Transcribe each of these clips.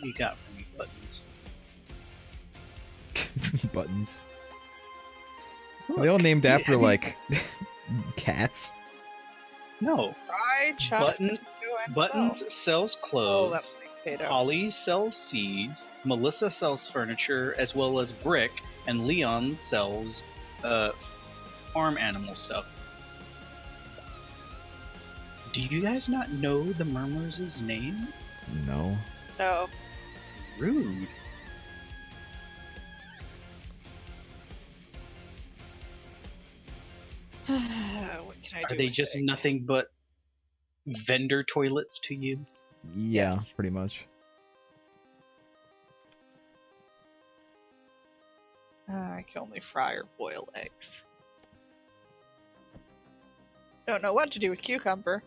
What do you got for me, Buttons? Buttons. Are they all named after, like, cats? No. Fried chocolate. Buttons sells clothes. that's potato. Holly sells seeds. Melissa sells furniture as well as brick. And Leon sells farm animal stuff. Do you guys not know the Murmurs' name? No. No. Rude. What can I do? Are they with just it? nothing but vendor toilets to you? Yeah, Yes. pretty much. I can only fry or boil eggs. Don't know what to do with cucumber.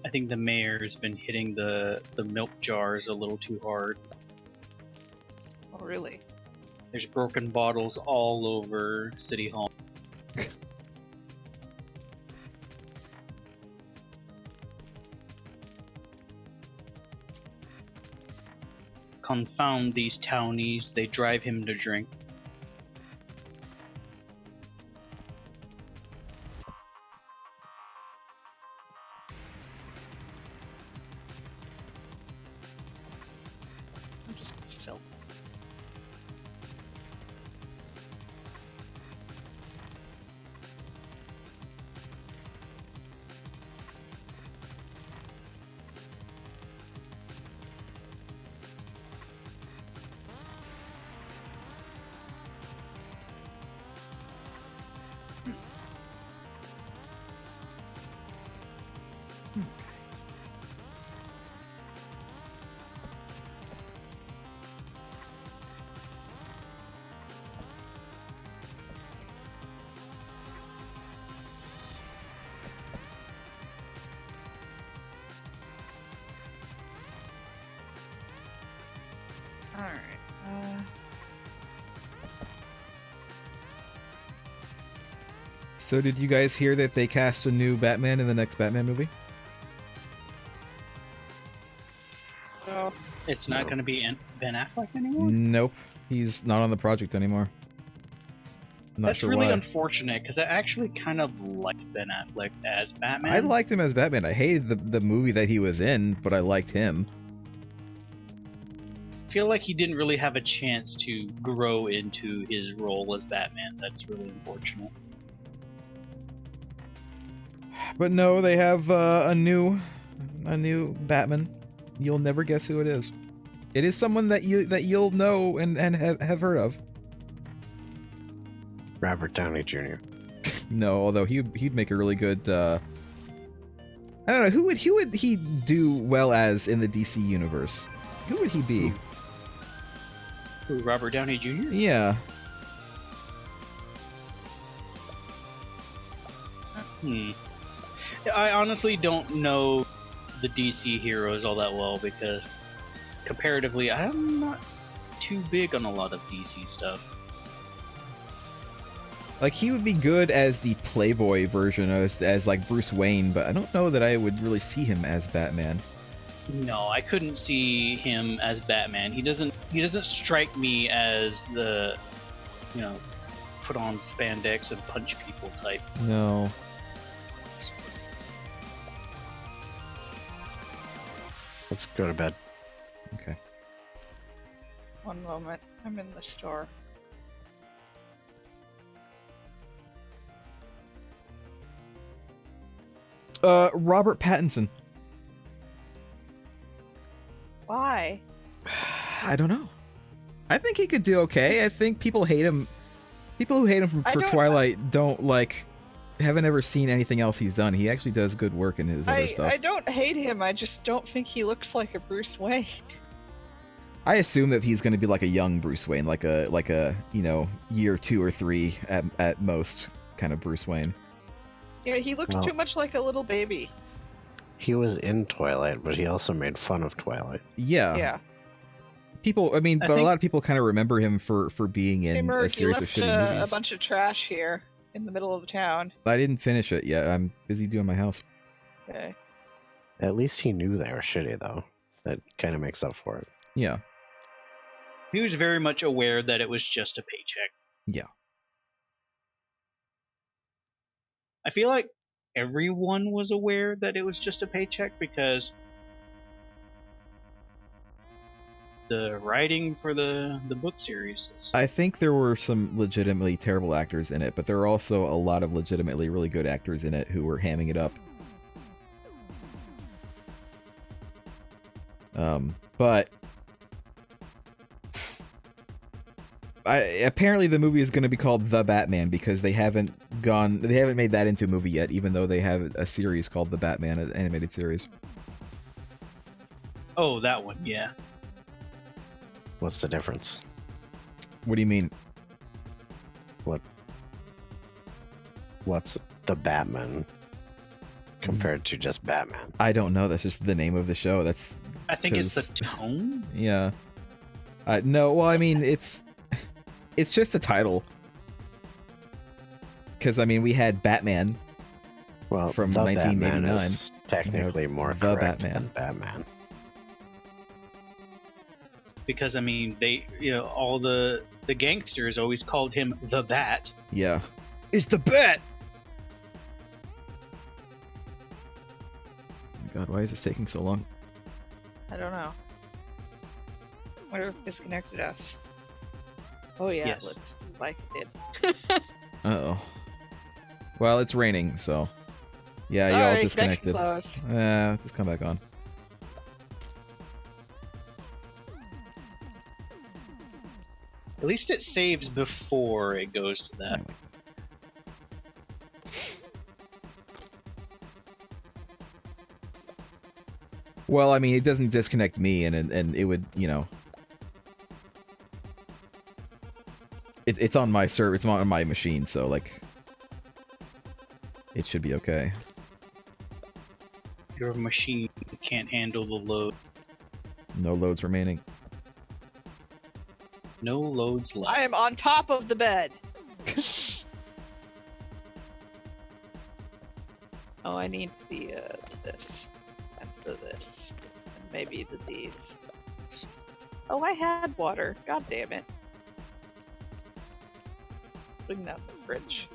I think the mayor's been hitting the milk jars a little too hard. Oh, really? There's broken bottles all over City Hall. Confound these townies, they drive him to drink. I'm just gonna sell. Alright. So did you guys hear that they cast a new Batman in the next Batman movie? So, It's not going to be Ben Affleck anymore? Nope. He's not on the project anymore. I'm not That's sure really why. unfortunate, because I actually kind of liked Ben Affleck as Batman. I liked him as Batman. I hated the movie that he was in, but I liked him. I feel like he didn't really have a chance to grow into his role as Batman. That's really unfortunate. But no, they have a new Batman. You'll never guess who it is. It is someone that you'll know and have heard of. Robert Downey Jr. No, although he'd make a really good. I don't know who would he do well as in the DC universe. Who would he be? Who, Robert Downey Jr.? Yeah. I honestly don't know the DC heroes all that well because comparatively I'm not too big on a lot of DC stuff. Like he would be good as the Playboy version, as like Bruce Wayne, but I don't know that I would really see him as Batman. No, I couldn't see him as Batman. He doesn't strike me as the, put on spandex and punch people type. No. Let's go to bed. Okay. one moment. I'm in the store. Robert Pattinson. Why? I don't know. I think he could do okay. I think people hate him. People who hate him for Twilight haven't ever seen anything else he's done. He actually does good work in his other stuff. I don't hate him. I just don't think he looks like a Bruce Wayne. I assume that he's going to be like a young Bruce Wayne, like a year 2 or 3 at most kind of Bruce Wayne. Yeah, he looks too much like a little baby. He was in Twilight, but he also made fun of Twilight. Yeah. Yeah. people. I mean, I but a think- lot of people kind of remember him for being Hey, in a Merg, you series of left shitty a movies. bunch of trash here in the middle of town. I didn't finish it yet. I'm busy doing my house. Okay. At least he knew they were shitty, though. That kind of makes up for it. Yeah. He was very much aware that it was just a paycheck. Yeah. I feel like everyone was aware that it was just a paycheck because the writing for the book series is... I think there were some legitimately terrible actors in it, but there are also a lot of legitimately really good actors in it who were hamming it up. But apparently the movie is going to be called The Batman because they haven't made that into a movie yet, even though they have a series called The Batman, an animated series. Oh, that one, yeah. What's the difference? What do you mean? What's the Batman compared to just Batman? I don't know. That's just the name of the show. I think it's the 'Cause- tone. Yeah. No, well, I mean, it's just a title. Because, I mean, we had Batman. Well, From the 1989. Batman is technically more The correct Batman. than Batman. Because, I mean, all the gangsters always called him the Bat. Yeah. It's the Bat! Oh my god, why is this taking so long? I don't know. What if disconnected us? Oh yeah, Yes. looks like it did. Uh-oh. Well, it's raining, so... Yeah, Sorry, y'all connection disconnected. closed. Just come back on. At least it saves before it goes to I that. like that. Well, I mean, it doesn't disconnect me, and it would, you know... It's on my server, it's on my machine, so, like... It should be okay. Your machine can't handle the load. No loads remaining. No loads left. I am on top of the bed. Oh, I need the this and this, and maybe these. Oh, I had water. God damn it! Bring that in the fridge.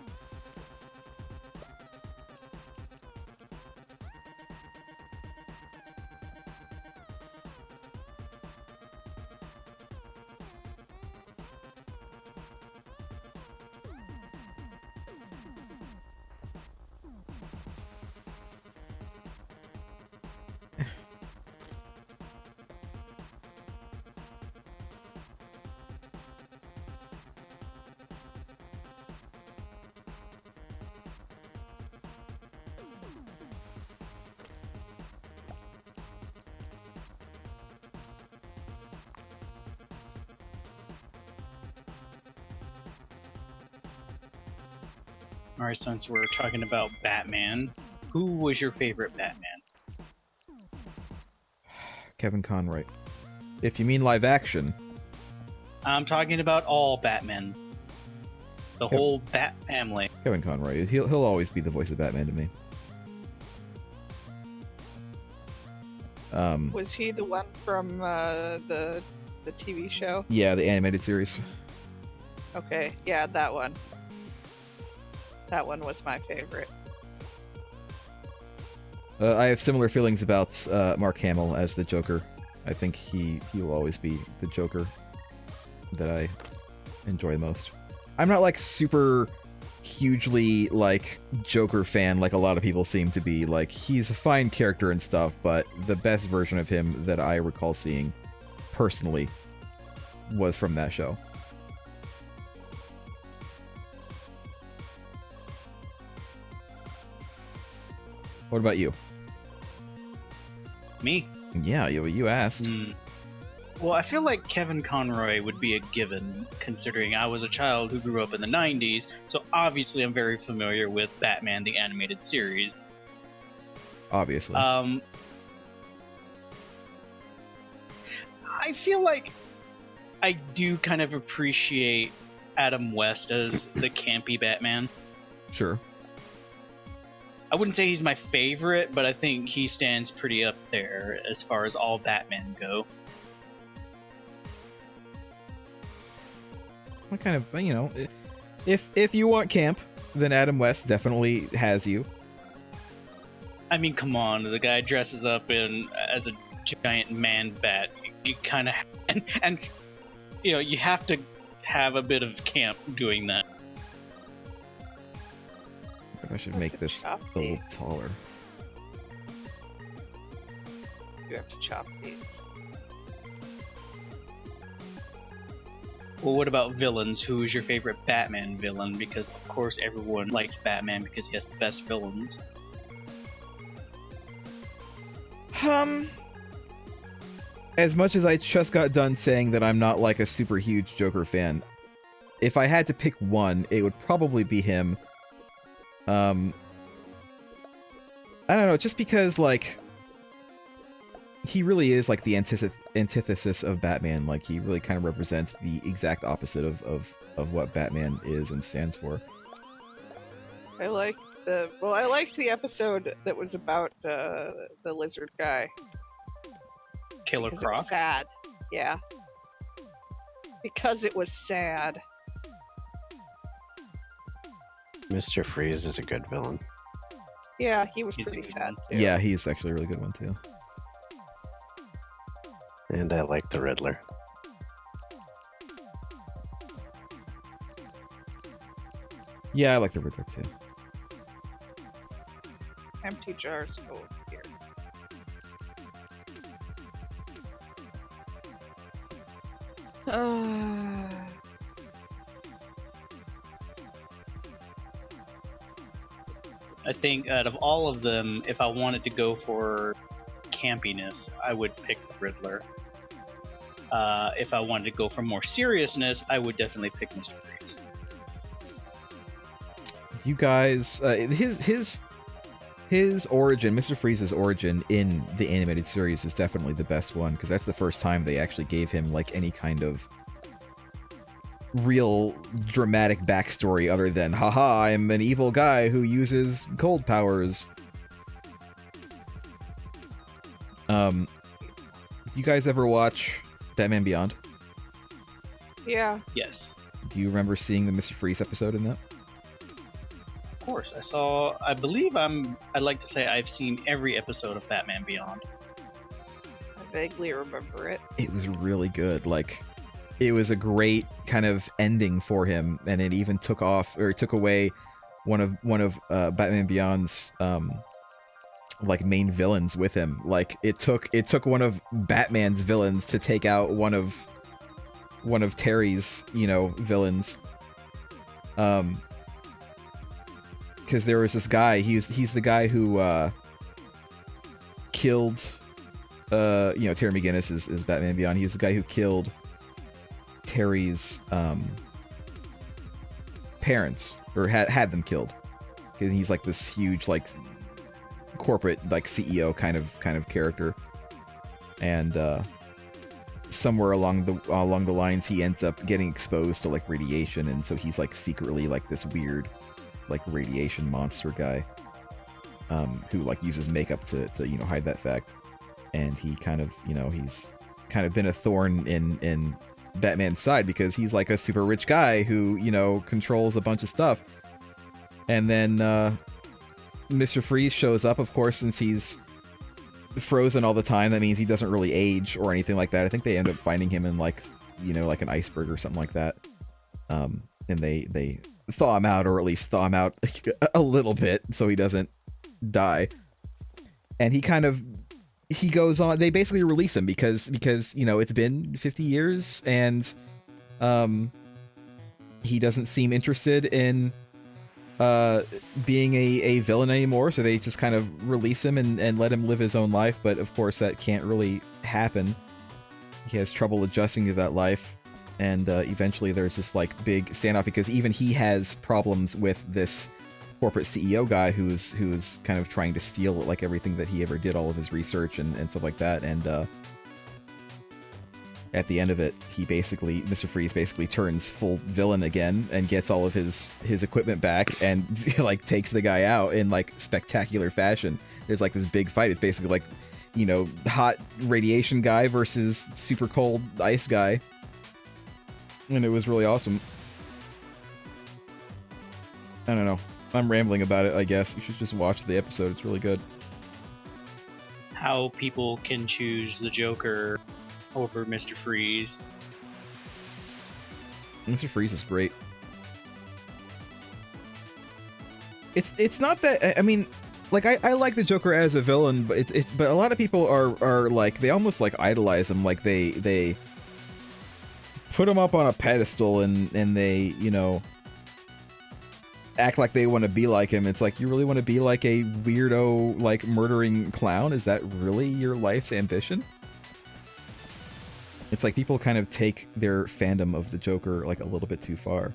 Alright, since we're talking about Batman, who was your favorite Batman? Kevin Conroy. If you mean live action, I'm talking about all Batmen. The Yep. whole Bat family. Kevin Conroy. He'll always be the voice of Batman to me. Was he the one from the TV show? Yeah, the animated series. Okay, yeah, that one. That one was my favorite. I have similar feelings about Mark Hamill as the Joker. I think he will always be the Joker that I enjoy the most. I'm not like super hugely like Joker fan like a lot of people seem to be. Like, he's a fine character and stuff, but the best version of him that I recall seeing personally was from that show. What about you? Me? Yeah, you asked. Well, I feel like Kevin Conroy would be a given, considering I was a child who grew up in the 90s, so obviously I'm very familiar with Batman the Animated Series. Obviously. I feel like I do kind of appreciate Adam West as the campy Batman. Sure. I wouldn't say he's my favorite, but I think he stands pretty up there as far as all Batman go. What kind of, you know, if you want camp, then Adam West definitely has you. I mean, come on, the guy dresses up as a giant man bat. You kind of and you know, you have to have a bit of camp doing that. I should make this a little taller. You have to chop these. Well, what about villains? Who is your favorite Batman villain? Because of course everyone likes Batman because he has the best villains. As much as I just got done saying that I'm not like a super huge Joker fan, if I had to pick one, it would probably be him. I don't know, just because, like, he really is, like, the antithesis of Batman. Like, he really kind of represents the exact opposite of what Batman is and stands for. I liked the episode that was about the lizard guy. Killer Because Croc? it was sad. Yeah. Because it was sad. Mr. Freeze is a good villain. Yeah, he was He's a pretty good sad one. too. Yeah, he's actually a really good one, too. And I like the Riddler. Yeah, I like the Riddler, too. Empty jars go over here. I think out of all of them, if I wanted to go for campiness, I would pick the Riddler. If I wanted to go for more seriousness, I would definitely pick Mr. Freeze. You guys, his origin, Mr. Freeze's origin in the animated series is definitely the best one, because that's the first time they actually gave him, like, any kind of real dramatic backstory other than, haha, I'm an evil guy who uses cold powers. Do you guys ever watch Batman Beyond? Yeah. Yes. Do you remember seeing the Mr. Freeze episode in that? Of course. I'd like to say I've seen every episode of Batman Beyond. I vaguely remember it. It was really good. Like, it was a great kind of ending for him, and it even took away one of Batman Beyond's like main villains with him. Like, it took one of Batman's villains to take out one of Terry's, you know, villains. Because there was this guy, he's the guy who killed you know, Terry McGinnis is Batman Beyond. He was the guy who killed Terry's parents, or had them killed. Because he's like this huge, like, corporate, like, CEO kind of character. And somewhere along the lines, he ends up getting exposed to, like, radiation, and so he's, like, secretly, like, this weird, like, radiation monster guy who, like, uses makeup to you know, hide that fact. And he kind of, you know, he's kind of been a thorn in Batman's side, because he's like a super rich guy who, you know, controls a bunch of stuff. And then Mr. Freeze shows up, of course, since he's frozen all the time. That means he doesn't really age or anything like that. I think they end up finding him in, like, you know, like an iceberg or something like that. And they thaw him out, or at least thaw him out a little bit so he doesn't die. And he goes on, they basically release him because, you know, it's been 50 years and he doesn't seem interested in being a villain anymore, so they just kind of release him and let him live his own life. But of course that can't really happen. He has trouble adjusting to that life, and eventually there's this, like, big standoff, because even he has problems with this corporate CEO guy who's kind of trying to steal, like, everything that he ever did, all of his research and stuff like that. And at the end of it, Mr. Freeze basically turns full villain again and gets all of his equipment back and like takes the guy out in like spectacular fashion. There's like this big fight. It's basically like, you know, hot radiation guy versus super cold ice guy. And it was really awesome. I don't know. I'm rambling about it, I guess. You should just watch the episode. It's really good. How people can choose the Joker over Mr. Freeze. Mr. Freeze is great. It's not that, I mean, like I like the Joker as a villain, but but a lot of people are like, they almost like idolize him, like they put him up on a pedestal and they, you know, act like they want to be like him. It's like, you really want to be like a weirdo, like murdering clown? Is that really your life's ambition? It's like people kind of take their fandom of the Joker like a little bit too far.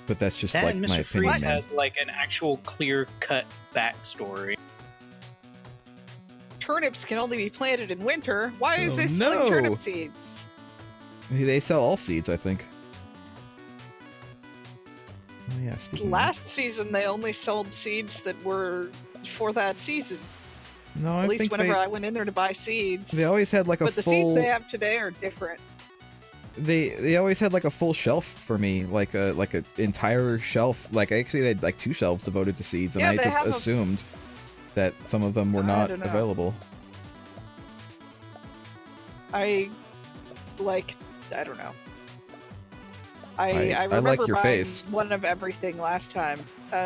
But that's just like And my Mr. opinion, Freeze man. has like an actual clear-cut backstory. Turnips can only be planted in winter. Why is Oh, they selling no. turnip seeds? They sell all seeds, I think. Oh yeah, speaking Last season, they only sold seeds that were for that season. of... No, I At least think whenever I went in there to buy seeds. they always had like a But the full... seeds they have today are different. They always had like a full shelf for me, like a entire shelf. Like actually they had like 2 shelves devoted to seeds, and Yeah, I they just have assumed that some of them were I not don't know. available. I don't know. I I like remember your buying face. one of everything last time.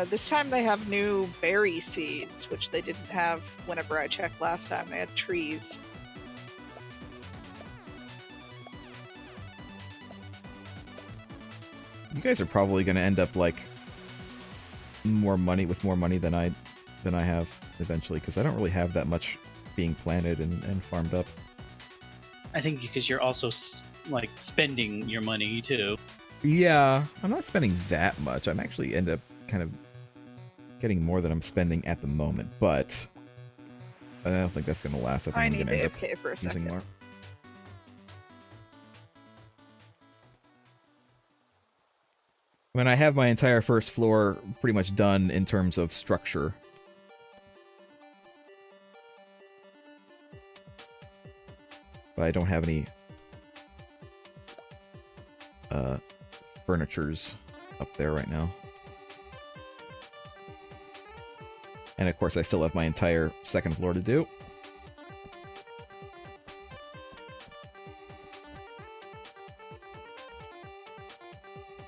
This time they have new berry seeds, which they didn't have whenever I checked last time. They had trees. You guys are probably going to end up like with more money than I have eventually, because I don't really have that much being planted and farmed up. I think because you're also like spending your money too. Yeah, I'm not spending that much. I'm actually end up kind of getting more than I'm spending at the moment, but I don't think that's going to last. I think I I'm need going to end up AFK for a using second. more. I mean, I have my entire first floor pretty much done in terms of structure. But I don't have any furnitures up there right now. And of course I still have my entire second floor to do.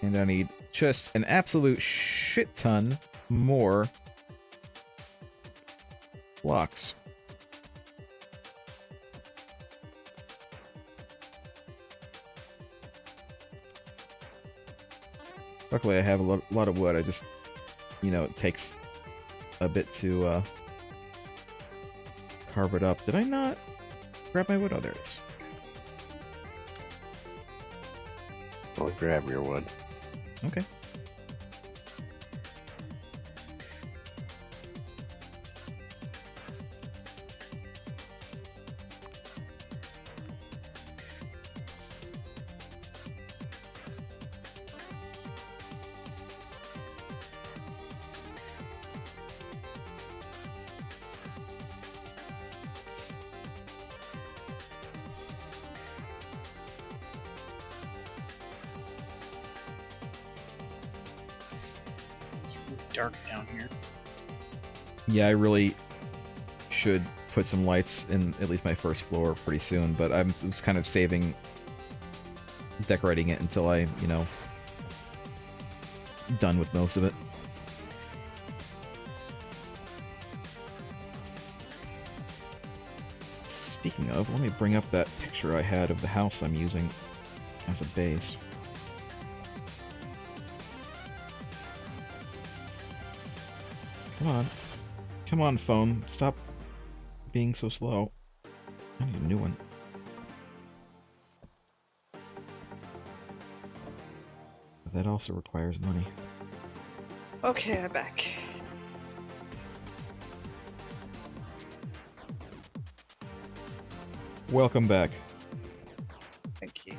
And I need just an absolute shit ton more blocks. Luckily I have a lot of wood. I just, you know, it takes a bit to carve it up. Did I not grab my wood? Oh, there it is. I'll grab your wood. Okay. Dark down here. Yeah, I really should put some lights in at least my first floor pretty soon, but I was kind of saving decorating it until I, you know, done with most of it. Speaking of, let me bring up that picture I had of the house I'm using as a base. Come on. Come on, phone. Stop being so slow. I need a new one. But that also requires money. Okay, I'm back. Welcome back. Thank you.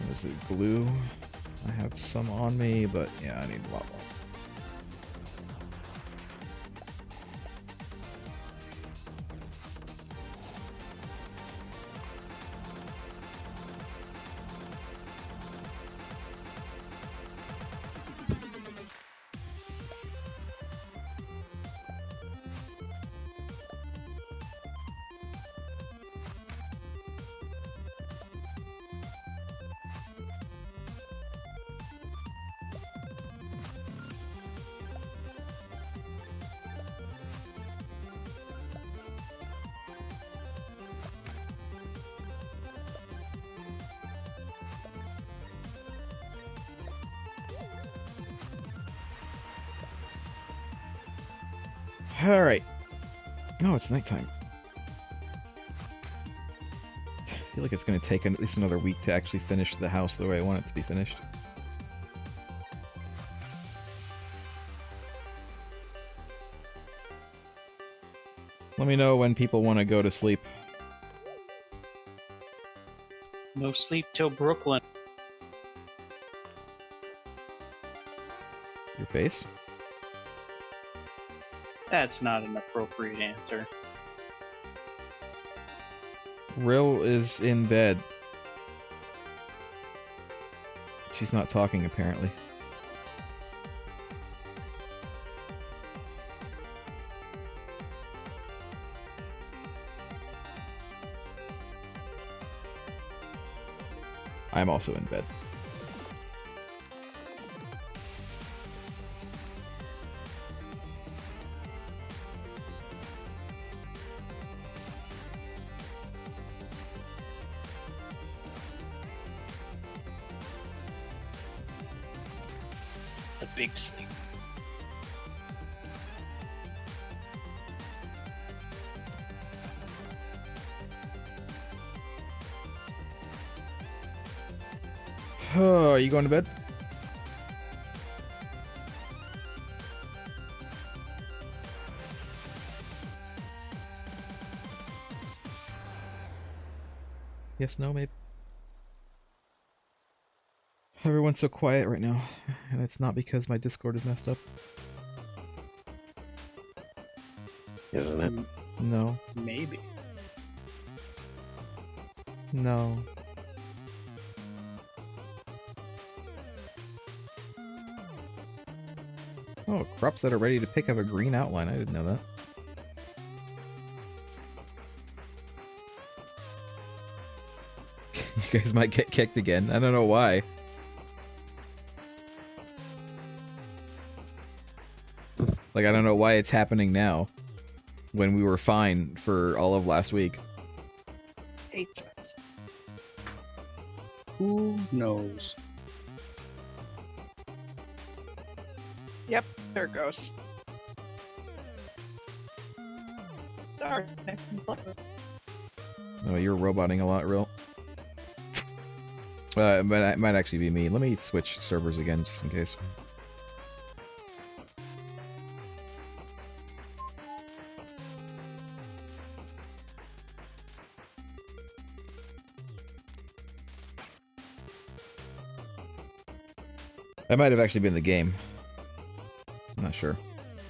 Is it glue? I have some on me, but yeah, I need a lot more. Alright. Oh, it's nighttime. I feel like it's going to take at least another week to actually finish the house the way I want it to be finished. Let me know when people want to go to sleep. No sleep till Brooklyn. Your face? That's not an appropriate answer. Rill is in bed. She's not talking, apparently. I'm also in bed. The big sleep. Are you going to bed? Yes, no, maybe. Everyone's so quiet right now, and it's not because my Discord is messed up. Isn't it? No. Maybe. No. Oh, crops that are ready to pick have a green outline. I didn't know that. You guys might get kicked again. I don't know why. Like, I don't know why it's happening now, when we were fine for all of last week. 8 cents. Who knows? Yep, there it goes. Darn. Oh, you're roboting a lot, Real. But it might actually be me. Let me switch servers again, just in case. That might have actually been the game. I'm not sure,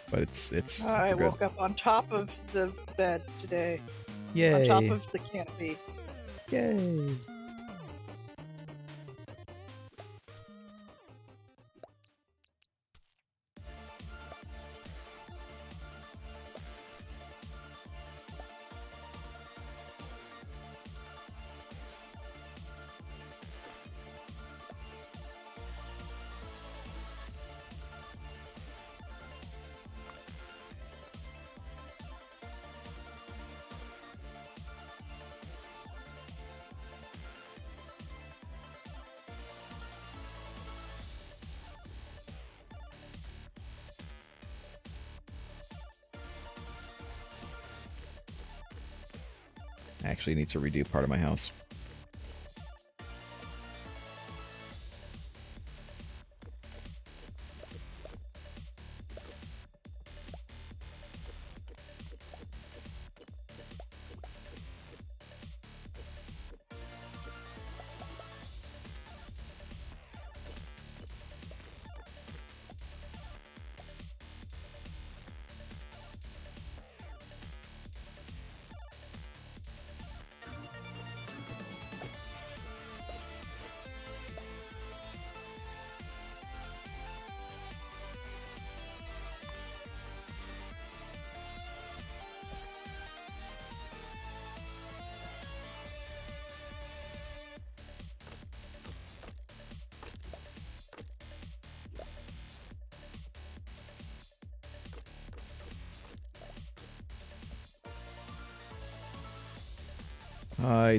but it's. I good. woke up on top of the bed today. Yay! On top of the canopy. Yay! I actually need to redo part of my house.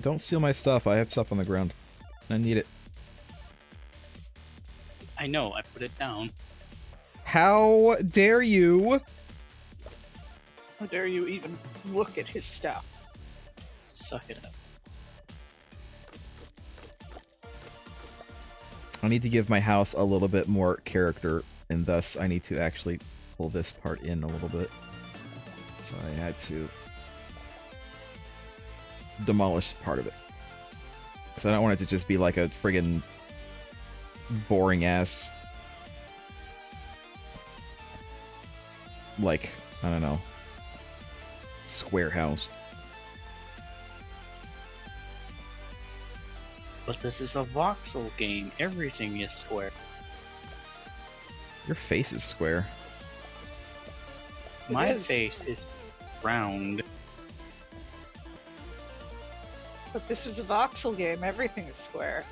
Don't steal my stuff. I have stuff on the ground. I need it. I know, I put it down. How dare you? How dare you even look at his stuff? Suck it up. I need to give my house a little bit more character, and thus I need to actually pull this part in a little bit. So I had to demolish part of it. Because I don't want it to just be like a friggin' boring ass, like, I don't know, square house. But this is a voxel game. Everything is square. Your face is square. My is. face is round. But this is a voxel game. Everything is square.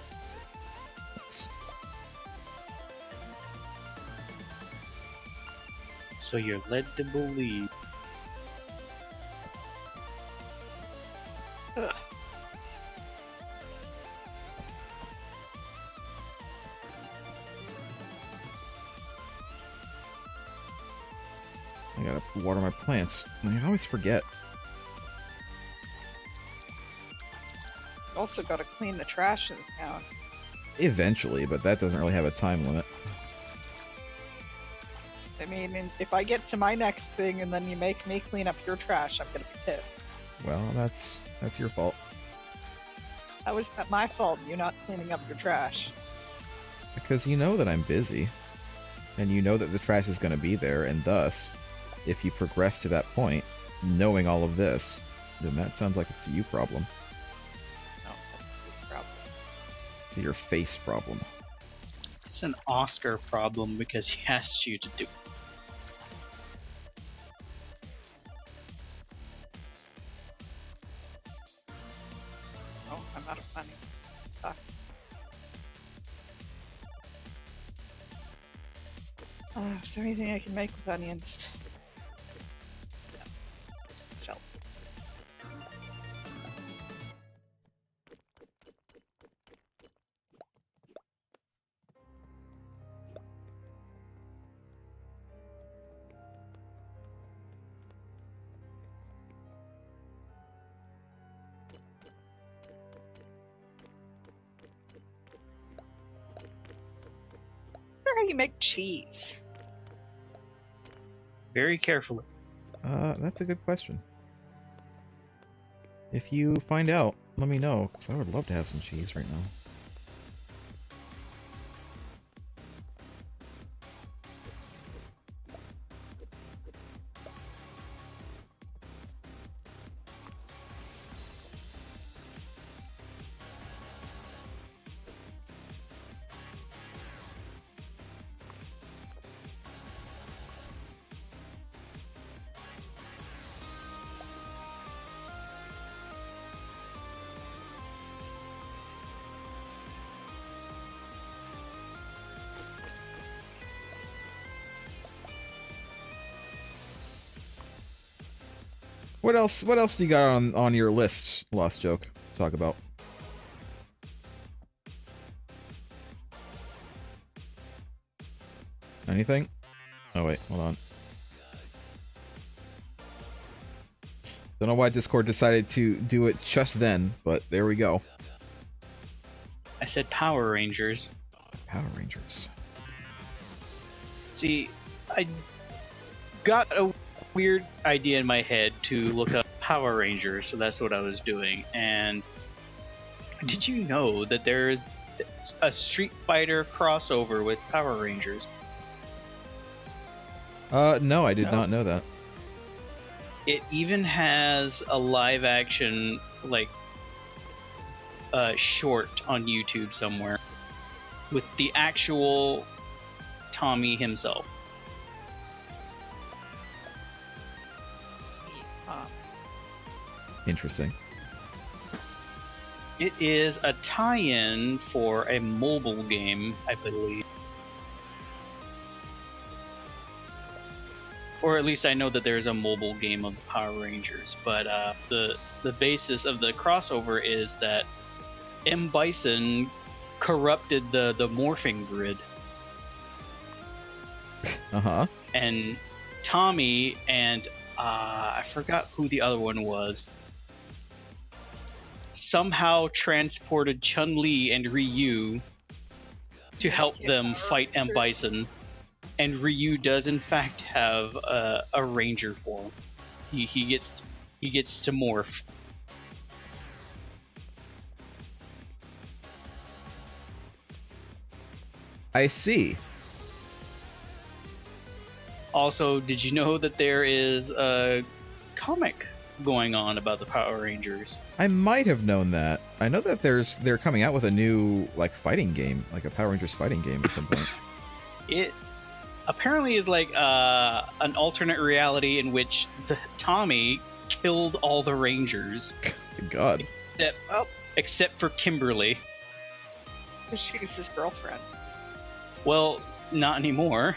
So you're led to believe. Ugh. I gotta water my plants. I always forget. Also got to clean the trash in town. Eventually, but that doesn't really have a time limit. I mean, if I get to my next thing and then you make me clean up your trash, I'm gonna be pissed. Well, that's your fault. How is that my fault? You not cleaning up your trash? Because you know that I'm busy. And you know that the trash is going to be there, and thus, if you progress to that point, knowing all of this, then that sounds like it's a you problem. No, that's a big problem. It's a your face problem. It's an Oscar problem because he asked you to do. Oh, I'm out of money. Fuck. Is there anything I can make with onions? No. Sell. I wonder how you make cheese. Very carefully. That's a good question. If you find out, let me know, because I would love to have some cheese right now. What else? What else do you got on your list, Lost Joke? To talk about. Anything? Oh wait, hold on. Don't know why Discord decided to do it just then, but there we go. I said Power Rangers. Power Rangers. See, I got a weird idea in my head to look up Power Rangers, so that's what I was doing. And did you know that there's a Street Fighter crossover with Power Rangers? No, I did No. not know that. It even has a live action, like, short on YouTube somewhere with the actual Tommy himself. Interesting. It is a tie-in for a mobile game, I believe. Or at least I know that there's a mobile game of the Power Rangers, but the basis of the crossover is that M. Bison corrupted the morphing grid, Uh-huh. and Tommy and I forgot who the other one was, somehow transported Chun-Li and Ryu to help them fight M. Bison. And Ryu does in fact have a ranger form. He gets to morph. I see. Also, did you know that there is a comic going on about the Power Rangers? I might have known that. I know that they're coming out with a new like fighting game, like a Power Rangers fighting game at some point. It apparently is like an alternate reality in which Tommy killed all the Rangers God. except for Kimberly. She's his girlfriend. Well, not anymore.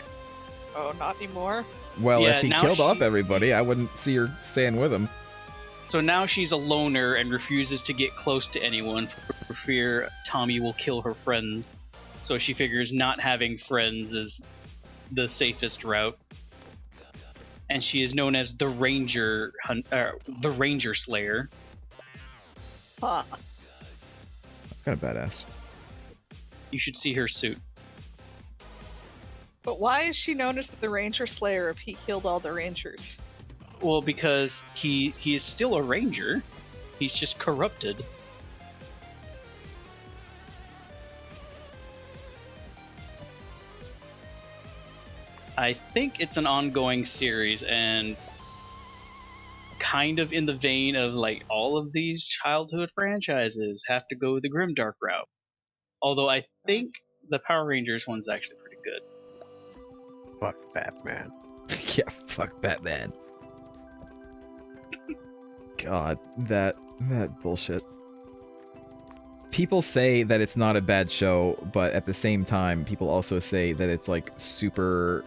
Oh, not anymore? Well, Yeah, if he now killed off she- everybody, I wouldn't see her staying with him. So now she's a loner and refuses to get close to anyone for fear Tommy will kill her friends. So she figures not having friends is the safest route. And she is known as the Ranger Slayer. Huh. That's kind of badass. You should see her suit. But why is she known as the Ranger Slayer if he killed all the Rangers? Well, because he is still a ranger. He's just corrupted. I think it's an ongoing series, and kind of in the vein of like all of these childhood franchises have to go the grimdark route. Although I think the Power Rangers one's actually pretty good. Fuck Batman. Yeah, fuck Batman. God, that bullshit. People say that it's not a bad show, but at the same time, people also say that it's like super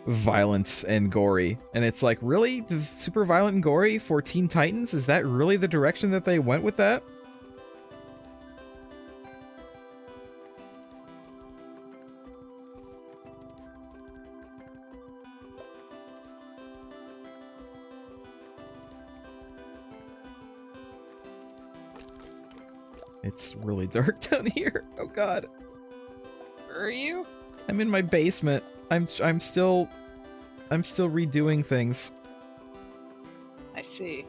violent and gory. And it's like, really? Super violent and gory for Teen Titans? Is that really the direction that they went with that? It's really dark down here. Oh god. Where are you? I'm in my basement. I'm still redoing things. I see.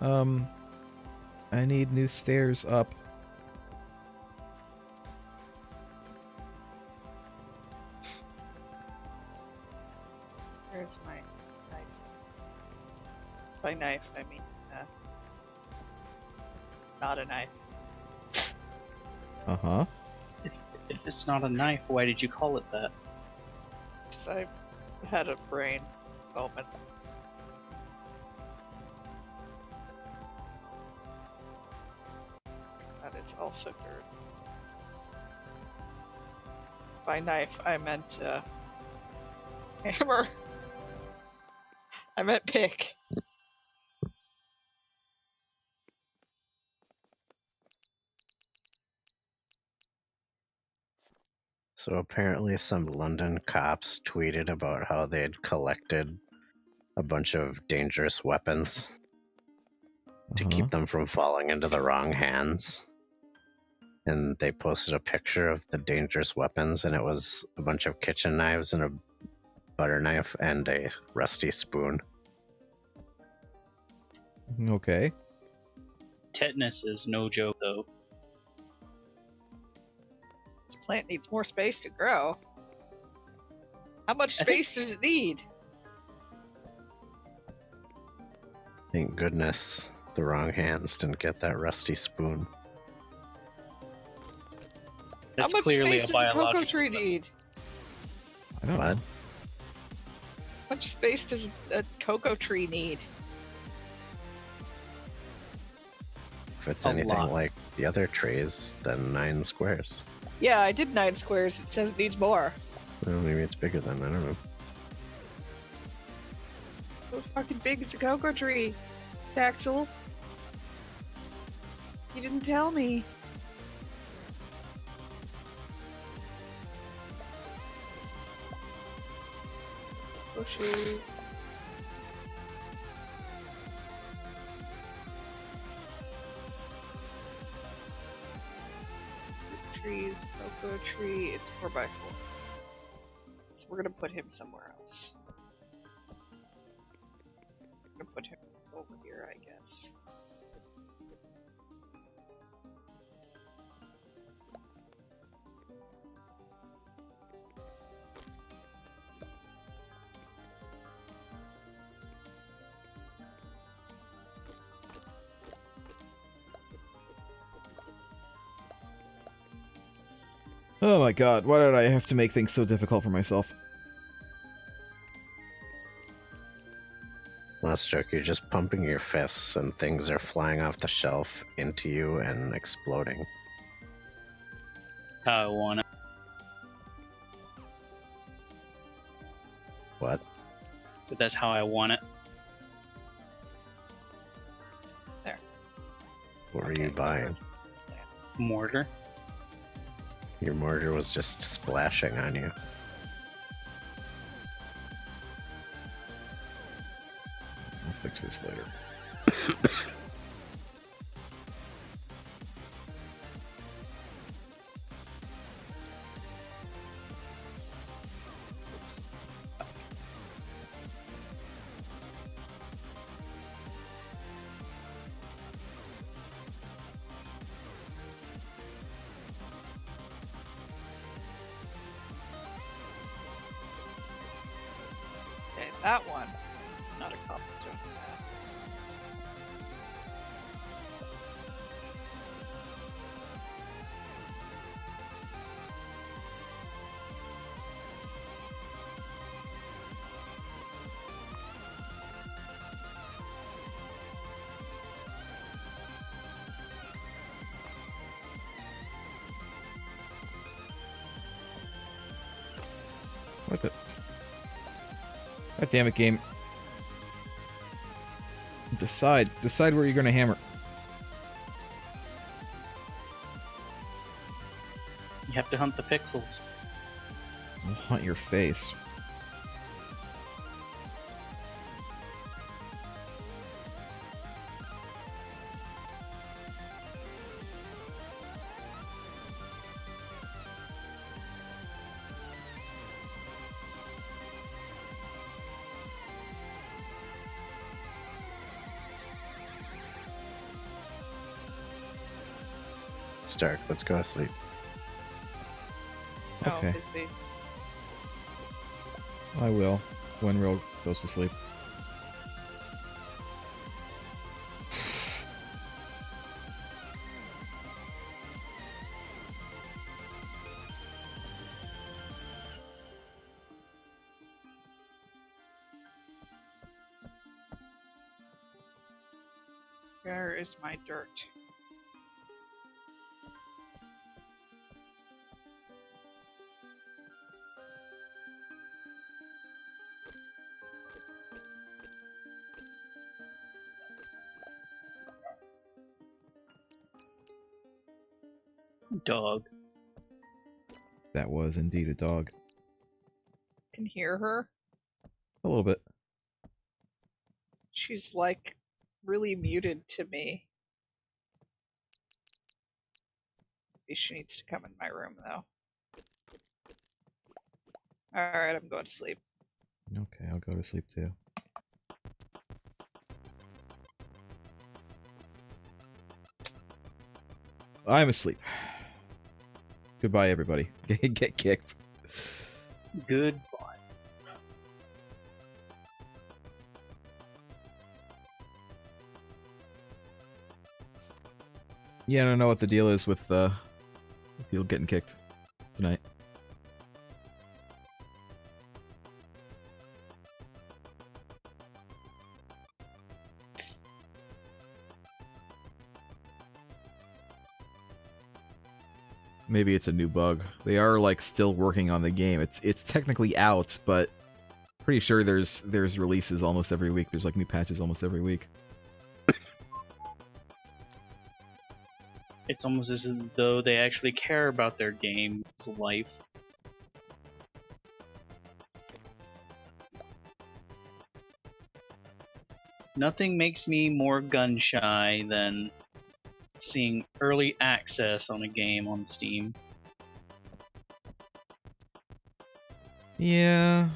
I need new stairs up. Where's my knife? By knife, I mean, not a knife. Uh-huh. If it's not a knife, why did you call it that? 'Cause I had a brain moment. That is also dirt. By knife, I meant hammer. I meant pick. So apparently some London cops tweeted about how they had collected a bunch of dangerous weapons to Uh-huh. keep them from falling into the wrong hands. And they posted a picture of the dangerous weapons, and it was a bunch of kitchen knives and a butter knife and a rusty spoon. Okay. Tetanus is no joke, though. This plant needs more space to grow. How much space does it need? Thank goodness the wrong hands didn't get that rusty spoon. That's How much clearly space a does a cocoa biological. tree need? I don't What? know. How much space does a cocoa tree need? If it's A anything lot. like the other trees, then 9 squares. Yeah, I did 9 squares. It says it needs more. Well, maybe it's bigger than, I don't know. How fucking big is a cocoa tree? Staxel? You didn't tell me. Oh shoot. Trees, cocoa tree, it's 4x4. So we're gonna put him somewhere else. We're gonna put him over here, I guess. Oh my god, why did I have to make things so difficult for myself? Last joke, you're just pumping your fists and things are flying off the shelf into you and exploding. How I want it. What? So that's how I want it. What were Okay. you buying? Mortar. Your mortar was just splashing on you. I'll fix this later. Okay, that one. It's not a cobblestone path. What the? God damn it, game. Decide where you're gonna hammer. You have to hunt the pixels. I'll hunt your face. Stark, let's go to sleep. Okay. Oh, busy. I will when Real goes to sleep. Where is my dirt? Dog. That was indeed a dog. Can hear her. A little bit. She's like really muted to me. Maybe she needs to come in my room though. Alright, I'm going to sleep. Okay, I'll go to sleep too. I'm asleep. Goodbye, everybody. Get kicked. Goodbye. Yeah, I don't know what the deal is with people getting kicked tonight. Maybe it's a new bug. They are like still working on the game. It's technically out, but pretty sure there's releases almost every week. There's like new patches almost every week. It's almost as though they actually care about their game's life. Nothing makes me more gun shy than seeing early access on a game on Steam. Yeah.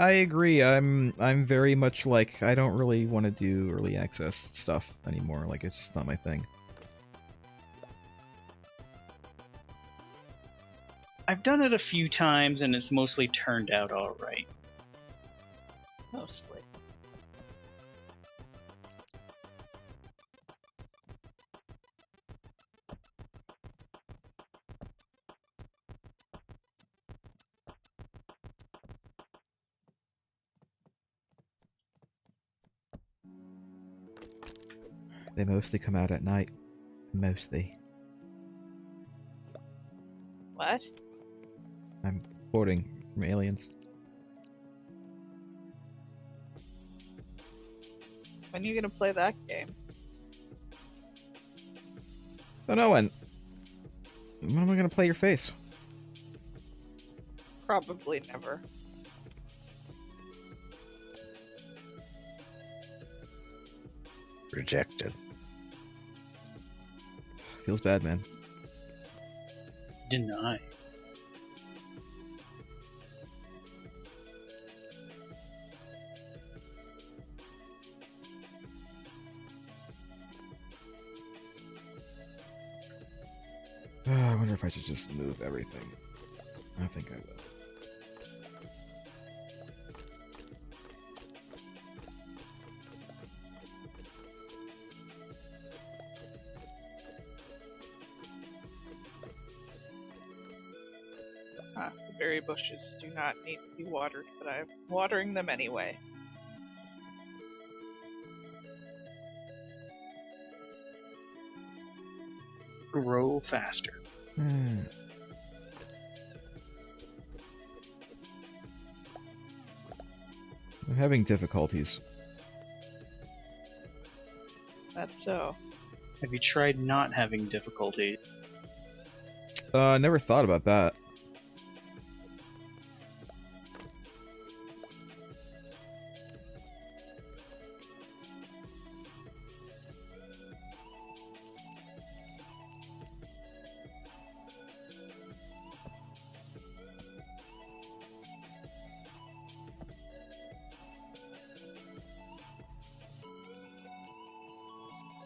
I agree. I'm very much like I don't really want to do early access stuff anymore. Like it's just not my thing. I've done it a few times and it's mostly turned out alright. Mostly. They mostly come out at night. Mostly. What? I'm quoting from Aliens. When are you gonna play that game? Don't know when. When am I gonna play your face? Probably never. Rejected. Feels bad, man. Deny. I wonder if I should just move everything. I think I will. The berry bushes do not need to be watered, but I'm watering them anyway. Grow faster. I'm having difficulties. That's so. Have you tried not having difficulty? Never thought about that.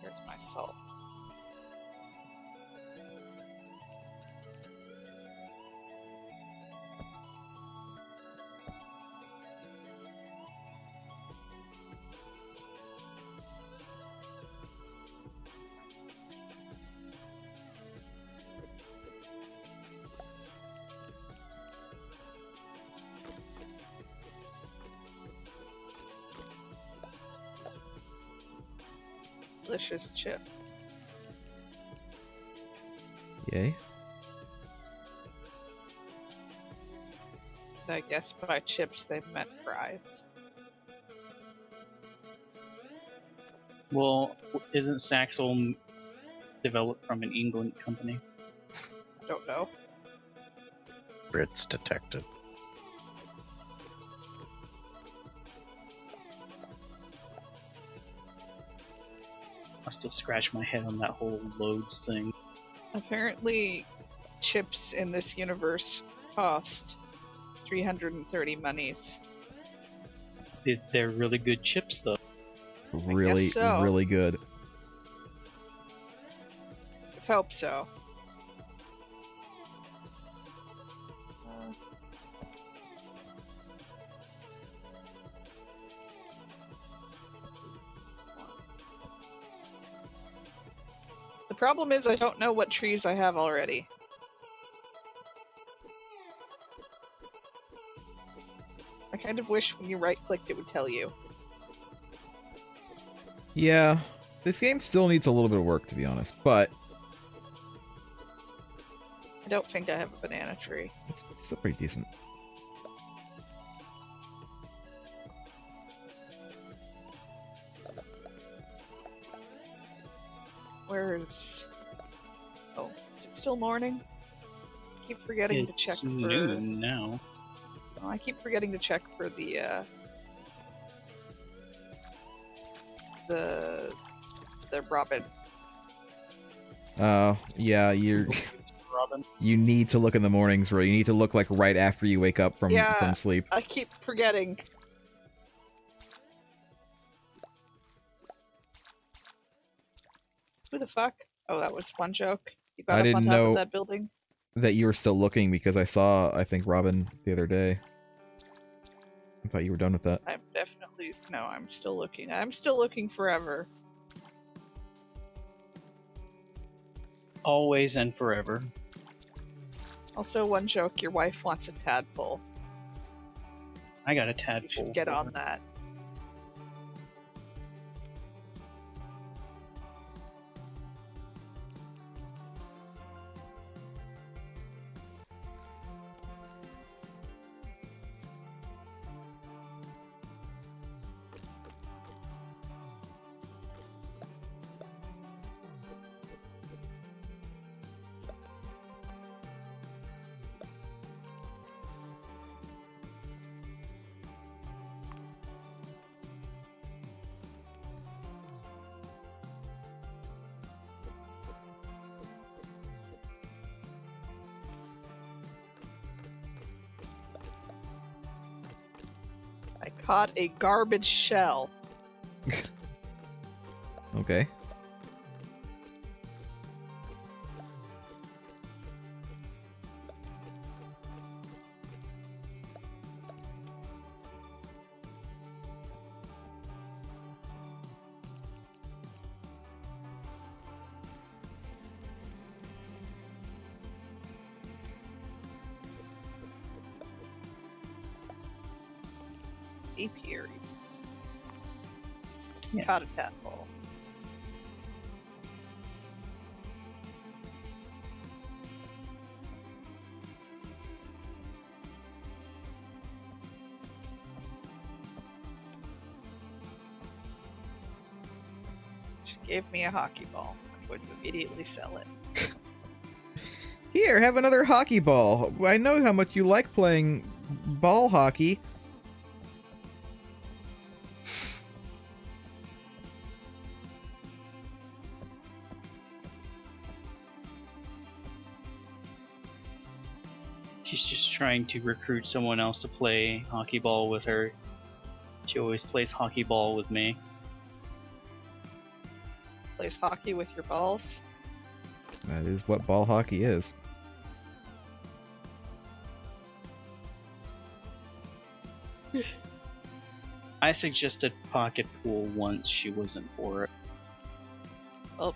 Here's my salt. Delicious chip. Yay. I guess by chips they meant fries. Well, isn't Staxel developed from an England company? I don't know. Brits detected. I still scratch my head on that whole loads thing. Apparently, chips in this universe cost 330 monies. They're really good chips, though. Really, so. really good. I hope so. The problem is I don't know what trees I have already. I kind of wish when you right-clicked it would tell you. Yeah, this game still needs a little bit of work, to be honest, but I don't think I have a banana tree. it's still pretty decent. Where's... Oh, is it still morning? I keep forgetting to check It's for... noon now. Oh, I keep forgetting to check for the robin. Yeah, Robin. you need to look in the mornings, Roy. You need to look like right after you wake up from sleep. I keep forgetting. Who the fuck? Oh, that was one joke. You got I up didn't on top know- of that building? That you were still looking because I saw, I think, Robin the other day. I thought you were done with that. I'm definitely... No, I'm still looking. I'm still looking forever. Always and forever. Also, one joke, your wife wants a tadpole. I got a tadpole. You should get on that. I caught a garbage shell. Okay. Apiary. Yeah. Caught a tadpole. She gave me a hockey ball. I would immediately sell it. Here, have another hockey ball. I know how much you like playing ball hockey. She's just trying to recruit someone else to play hockey ball with her. She always plays hockey ball with me. Plays hockey with your balls. That is what ball hockey is. I suggested pocket pool once, she wasn't for it. Well,